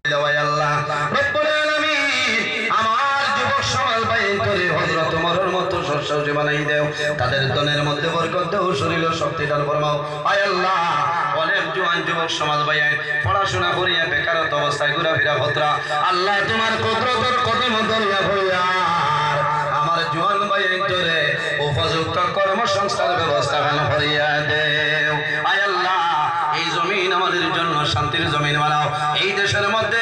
দেওয়াই আল্লাহ রব্বুল আলামিন আমার যুবক সমাজ বাইন করে হযরত ওমরের মতো শস্যে বানাই দেও তাদের দনের মধ্যে বরকত দাও শরীর ও শক্তি দান ফরমাও আয় আল্লাহ অনেক জওয়ান যুবক সমাজ বাইন পড়াশোনা করিয়া বেকারত্ব অবস্থায় ঘোরাফেরা হতরা আল্লাহ তোমার কুদরতের কদম দরিয়া ভরিয়া আমার জওয়ান বাইন করে উপযুক্ত কর্মসংস্থানের ব্যবস্থা গান করিয়া দেও আয় আল্লাহ এই জমিন আমাদের জন্য শান্তির জমিন বানাও এই দেশের মধ্যে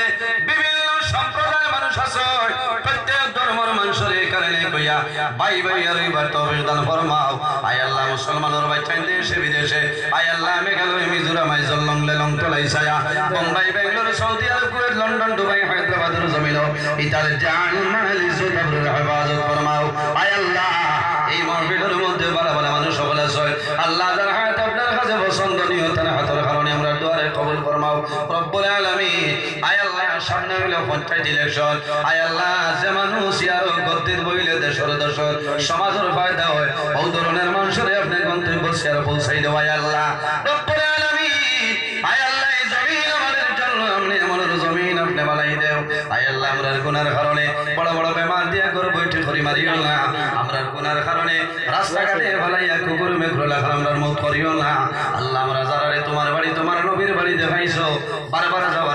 বিভিন্ন সম্প্রদায়ের মানুষ আছে প্রত্যেক ধর্মের মানুষের কারণে কইয়া ভাই ভাই আর এবার তৌফিক দান ফরমাও আয় আল্লাহ মুসলমানের বাচ্চাই দেশে বিদেশে আয় আল্লাহ মেঘালয় মিজোরাম আইজল লং তলাই ছায়া Bombay Bengaluru Saudi Arab Kuwait London Dubai হায়দ্রাবাদের জমিন ইতার জান মাহল ইজ্জত আবরুর হেফাজত ফরমাও আয় আল্লাহ এই মাহফিলের মধ্যে ভালো ভালো মানুষ সকল আছে আল্লাহ যার হায়াত আপনার কাছে পছন্দনীয় তার হাতের কারণে আমরা দুয়ারে কবুল ফরমাও রব্বুল আলামিন আয় আল্লাহ সামনে হইলো পঞ্চায়েত ইলেকশন আয় আল্লাহ যে মানুষ ইয়ার গদ্দির বইলে দেশের দশর সমাজের ফায়দা হয় ওই ধরনের মানুষের আপনার গন্তব্য শেয়ার পৌঁছাই দেওয়া আয় আল্লাহ রব্বুল আলামিন আয় আল্লাহ এই জমিন আমাদের জন্য আপনি আমাদের জমিন আপনি বানাই দেও আয় আল্লাহ আমরার গুনার কারণে বড় বড় বেমার দিয়া করে বইটি ধরি মারিও না আমরার গুনার কারণে রাস্তাঘাটে ভালাইয়া কুকুর মেঘর লেখা আমরার মুখ করিও না আল্লাহ আমরা যারা তোমার বাড়ি তোমার নবীর বাড়ি দেখাইছো বারবার যাও